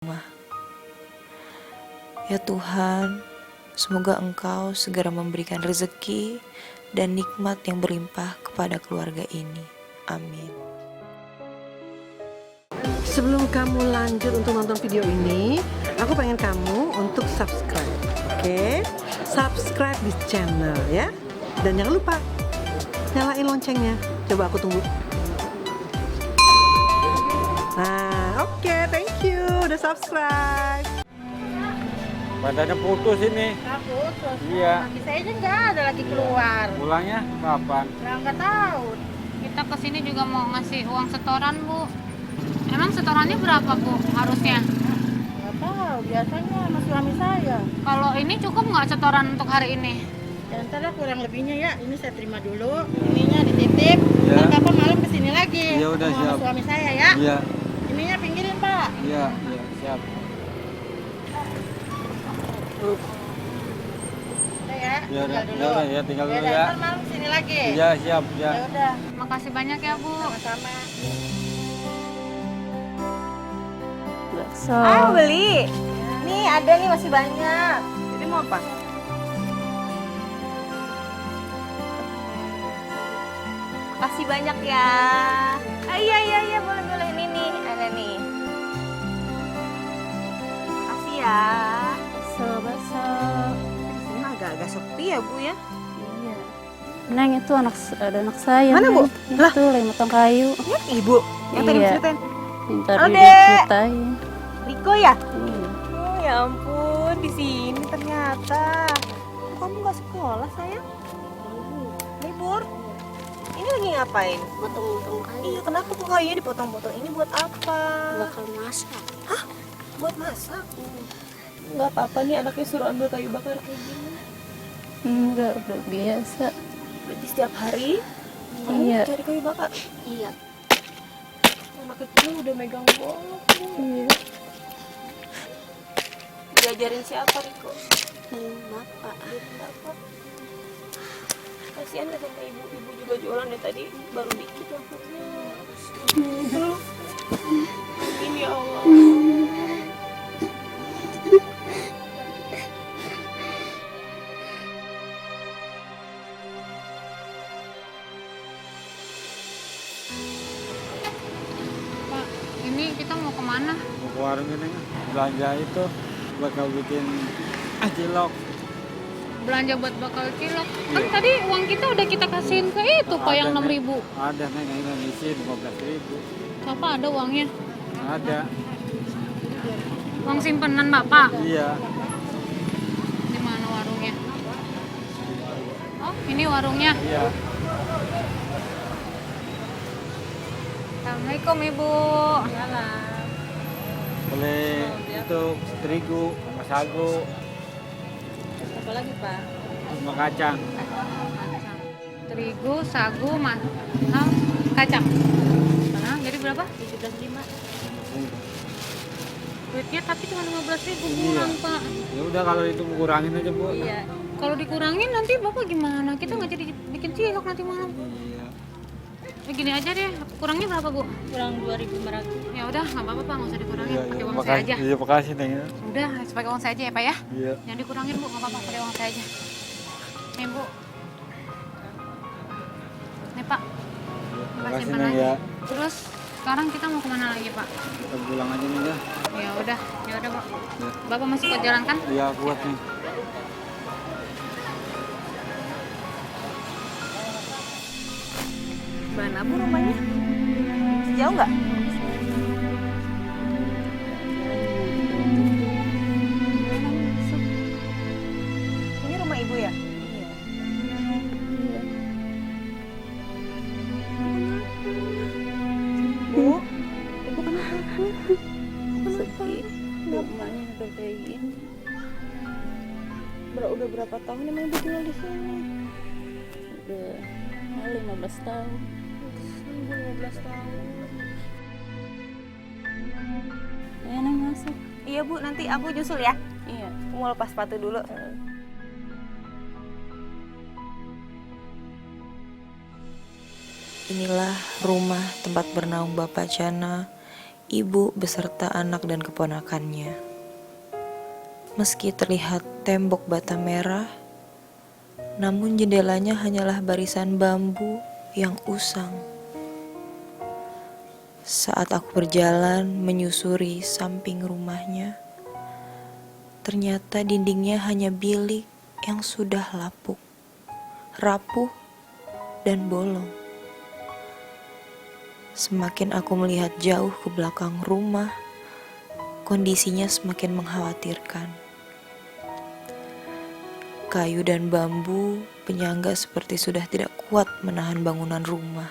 rumah. Ya Tuhan, semoga Engkau segera memberikan rezeki dan nikmat yang berlimpah kepada keluarga ini. Amin. Sebelum kamu lanjut untuk nonton video ini, aku pengen kamu untuk subscribe, oke? Subscribe di channel ya. Dan jangan lupa nyalain loncengnya. Coba aku tunggu. Nah, oke, thank you udah subscribe. Badannya putus ini. Putus. Iya. Kaki saya aja nggak ada lagi keluar. Pulangnya kapan? Nggak tahu. Kita kesini juga mau ngasih uang setoran, Bu. Emang setorannya berapa, Bu, harusnya? Nggak tahu. Biasanya sama suami saya. Kalau ini cukup nggak setoran untuk hari ini? Dan ntar lah kurang lebihnya ya. Ini saya terima dulu. Ininya dititip. Ya. Ntar kapan malam kesini lagi. Ya udah, Sama siap. suami saya ya. Iya, Ininya pinggirin Pak. iya, siap. Udah ya. Ya udah, Tinggal dulu. ya udah, ya tinggal dulu udah, ya. Ntar malam kesini lagi. Iya, siap, ya. Ya udah. Makasih banyak ya, Bu. Sama-sama. Ayo beli. Nih ada nih masih banyak. Jadi mau apa? Makasih banyak ya. Iya boleh ini nih ada nih. Makasih ya. Bakso. Di sini agak-agak sepi ya Bu ya. Iya. Neng itu ada anak saya. Mana, Bu? Neng. Lah? Itu lagi motong kayu. Lihat Ibu yang tadi Iya. ceritain. Minta Halo, dia Dek. diceritain. Riko ya? Iya. Oh ya ampun di sini ternyata. Kamu nggak sekolah sayang? Libur. Ini lagi ngapain? Motong-motong kayu. Iya, kenapa kok kayunya dipotong-potong? Ini buat apa? Bakal masak. Buat masak. Nggak apa-apa nih anaknya suruh ambil kayu bakar kayak gini. Enggak, udah biasa. Berarti setiap hari kamu Iya. cari kayu bakar. Iya. Anak kecil udah megang golok. Iya. Diajarin siapa Riko? Bapak. Bapak. Kasihan deh sama ibu juga jualan dari tadi baru dikit waktunya. Ini ya Allah. Pak, ini kita mau kemana? Mau ke warung ini belanja itu buat kau bikin cilok. Belanja buat bakal cilok. Kan tadi uang kita udah kita kasihin ke itu, Pak, yang 6.000. Ada, Neng, ini ngisi 15.000. Siapa ada uangnya? Ada. Uang simpenan Bapak. Iya. Di mana warungnya? Oh, ini warungnya. Iya. Assalamualaikum, Ibu. Boleh itu terigu sama sagu Apa lagi Pak? sama kacang. Terigu, sagu, kacang. Nah, jadi berapa? 17.5. Duitnya tapi cuma 15.000 Iya. kurang, Pak. Ya udah kalau itu kurangin aja, Bu. Iya. Kalau dikurangin nanti Bapak gimana? Kita nggak jadi bikin cilok nanti malam. Iya. Gini aja deh, kurangnya berapa, Bu? Kurang 2.500. Ya udah, nggak apa-apa, Pak, nggak usah dikurangin, Iya, pakai iya. uang saya aja. Iya, makasih, Neng. Ya. Udah, pakai uang saya aja ya, Pak ya. Iya. Jangan dikurangin, Bu, nggak apa-apa, pakai uang saya aja. Nih, Bu. Nih, Pak. Makasih, simpen Neng, aja. ya. Terus sekarang kita mau kemana lagi, Pak? Kita pulang aja nih ya. Ya udah, Pak. Ya. Bapak masih kuat jalan kan? Iya, kuat nih. Mana Bu rumahnya? Jauh nggak? Ini rumah Ibu ya? Bu, Ibu kenapa? Sedih. Rumahnya udah kayak gini. Udah berapa tahun emang Ibu tinggal di sini? Udah 15 tahun. 15 tahun. Ayo Neng masuk. Iya Bu, nanti aku nyusul ya. Iya. Aku mau lepas sepatu dulu. Inilah rumah tempat bernaung Bapak Jana ibu beserta anak dan keponakannya. Meski terlihat tembok bata merah, namun jendelanya hanyalah barisan bambu yang usang. Saat aku berjalan menyusuri samping rumahnya, ternyata dindingnya hanya bilik yang sudah lapuk, rapuh, dan bolong. Semakin aku melihat jauh ke belakang rumah, kondisinya semakin mengkhawatirkan. Kayu dan bambu penyangga seperti sudah tidak kuat menahan bangunan rumah.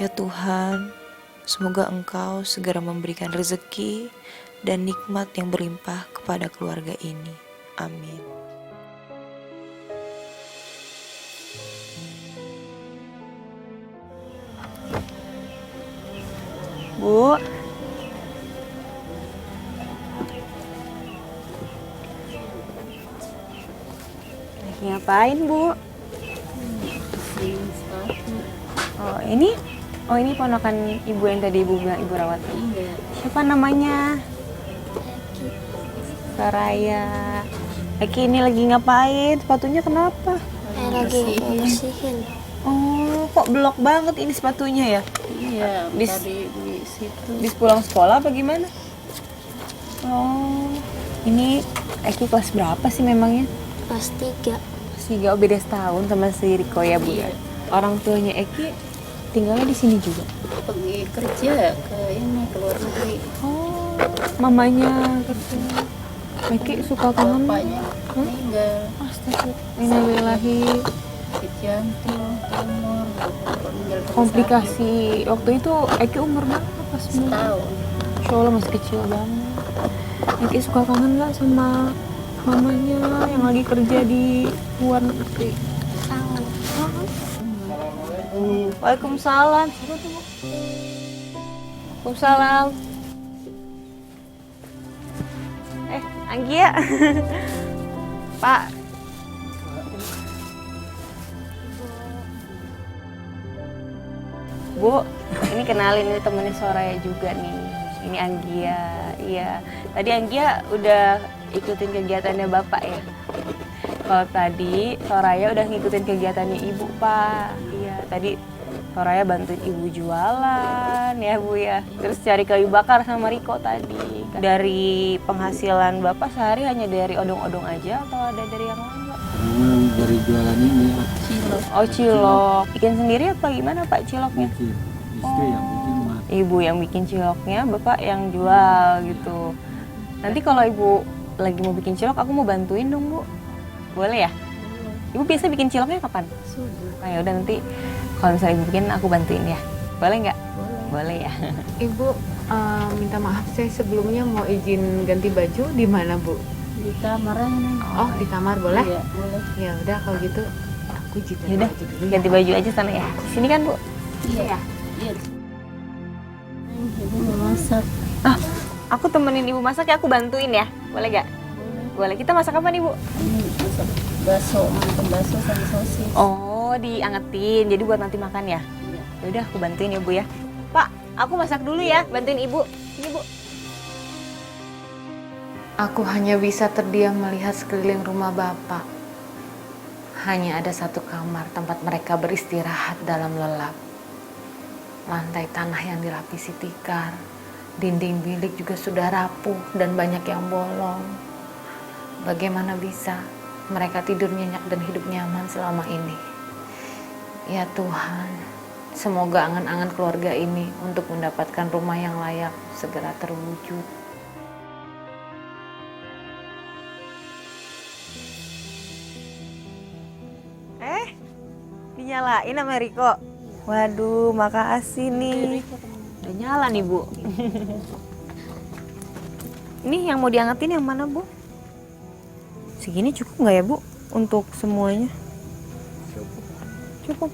Ya Tuhan, semoga Engkau segera memberikan rezeki dan nikmat yang berlimpah kepada keluarga ini. Amin. Bu. Lagi ngapain, Bu? Oh, ini ponakan Ibu yang tadi Ibu bilang Ibu rawat. Iya. Siapa namanya? Saraya. Eki ini lagi ngapain? Sepatunya kenapa? Lagi bersihin. Oh, kok blok banget ini sepatunya ya? Iya, tadi di situ. Bis pulang sekolah apa gimana? Oh, ini Eki kelas berapa sih memangnya? Kelas 3. Kelas 3, oh beda setahun sama si Riko ya, Bu ya? Orang tuanya Eki tinggalnya di sini juga? Pergi kerja ke luar negeri. Oh, mamanya kerja. Eki suka kangen? Bapaknya meninggal. Astagfirullahi. Sakit jantung, tumor, Komplikasi. Waktu itu Eki umur berapa pas setahun. Insya Allah masih kecil banget. Eki suka kangen nggak sama mamanya yang lagi kerja di luar negeri? Kangen. Waalaikumsalam. Waalaikumsalam. Anggia. Pak. Bu, ini kenalin, ini temennya Soraya juga nih. Ini Anggia. Iya. Tadi Anggia udah ikutin kegiatannya Bapak ya. Kalau tadi Soraya udah ngikutin kegiatannya Ibu, Pak. Iya, tadi Soraya bantuin Ibu jualan ya, Bu ya. Terus cari kayu bakar sama Riko tadi. Dari penghasilan Bapak sehari hanya dari odong-odong aja atau ada dari yang lain, Pak? Dari jualan ini ya. Cilok. Oh, cilok. Bikin sendiri apa gimana, Pak, ciloknya? Istri yang bikin mah. Ibu yang bikin ciloknya, Bapak yang jual gitu. Nanti kalau Ibu lagi mau bikin cilok, aku mau bantuin dong, Bu. Boleh ya? Ibu biasa bikin ciloknya kapan? Subuh. Oh, ya udah nanti kalau misalnya Ibu bikin, aku bantuin ya. Boleh nggak? Boleh ya. Ibu, minta maaf saya sebelumnya mau izin ganti baju di mana, Bu? Di kamar ini. Oh, di kamar boleh? Iya, boleh. Ya udah kalau gitu aku izin ganti Yaudah, baju dulu ya. ganti baju aja sana ya. Di sini kan, Bu? Iya. Iya. Ibu mau masak. Aku temenin Ibu masak ya, aku bantuin ya. Boleh nggak? Boleh. Kita masak apa nih, Bu? Ini masak bakso, makan bakso sama sosis. Oh, diangetin. Jadi buat nanti makan ya? Iya. Ya udah, aku bantuin ya, Bu ya. Pak, aku masak dulu ya, bantuin Ibu. Ini, Bu. Aku hanya bisa terdiam melihat sekeliling rumah Bapak. Hanya ada satu kamar tempat mereka beristirahat dalam lelap. Lantai tanah yang dilapisi tikar, dinding bilik juga sudah rapuh dan banyak yang bolong. Bagaimana bisa mereka tidur nyenyak dan hidup nyaman selama ini? Ya Tuhan, semoga angan-angan keluarga ini untuk mendapatkan rumah yang layak segera terwujud. Dinyalain sama Riko. Waduh, makasih nih. Udah nyala nih, Bu. Ini yang mau diangetin yang mana, Bu? Segini cukup nggak ya, Bu? Untuk semuanya? Cukup.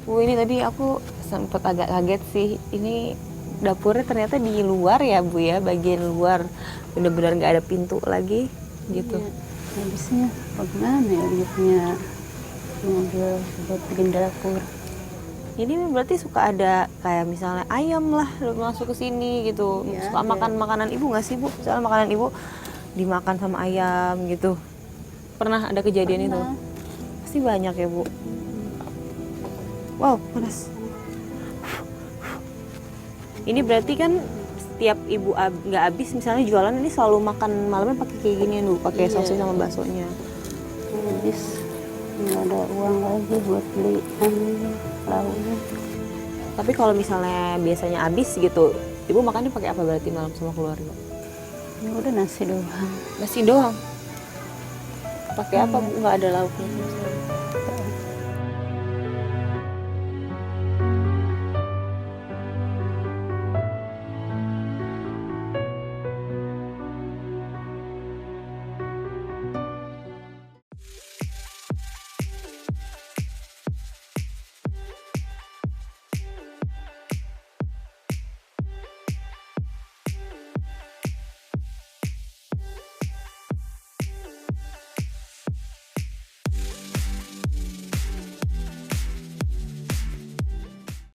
Bu, ini tadi aku sempat agak kaget sih. Ini dapurnya ternyata di luar ya, Bu ya, bagian luar. Bener-bener nggak ada pintu lagi gitu. Habisnya bagaimana ya dia punya mobil buat bikin dapur. Ini berarti suka ada kayak misalnya ayam lah masuk ke sini gitu. Iya, Suka ada. makan makanan ibu nggak sih bu? Soalnya makanan ibu dimakan sama ayam gitu. Pernah ada kejadian itu? Pernah. Pasti banyak ya bu. Wow panas. Ini berarti kan setiap ibu nggak habis misalnya jualan ini selalu makan malamnya pakai kayak gini bu, pakai Iya. sosis sama baksonya. Habis nggak ada uang lagi buat beli lauknya. Tapi kalau misalnya biasanya habis gitu, ibu makannya pakai apa berarti malam sama keluarga? Ya udah nasi doang. Nasi doang. Pakai apa bu? Nggak ada lauknya.